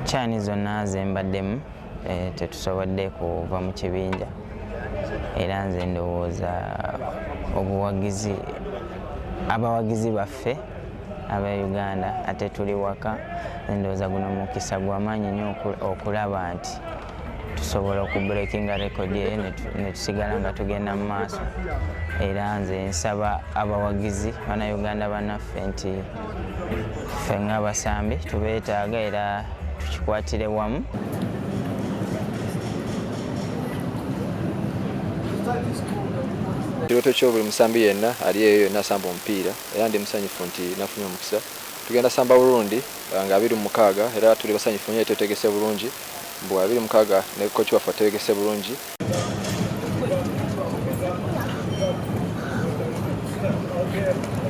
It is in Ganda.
Kyani zonna zembaddemu tetusobodde kuva mu kibinja era nze ndowooza obuwagizi abawagizi baffe aba Uganda ate tuli waka ndowooza guno mukisa gw'amaanyi nnyo okulaba nti tusobola okubreakinga rekodi eyo ne tusigala nga tugenda mu maaso era nze nsaba abawagizi bannayuganda bannaffe nti ffe ng'abasambi tubeetaaga era tukikwatire wamu. Kirooto kyo buli musambi yenna ali eyo yonna asamba omupiira era ndi musanyufu nti nafunye omukisa. Tugenda samba Burundi nga 26 era tuli basanyufu nnyo twetegese bulungi mbu 26 ne kkochi waffe ategese bulungi. Okay.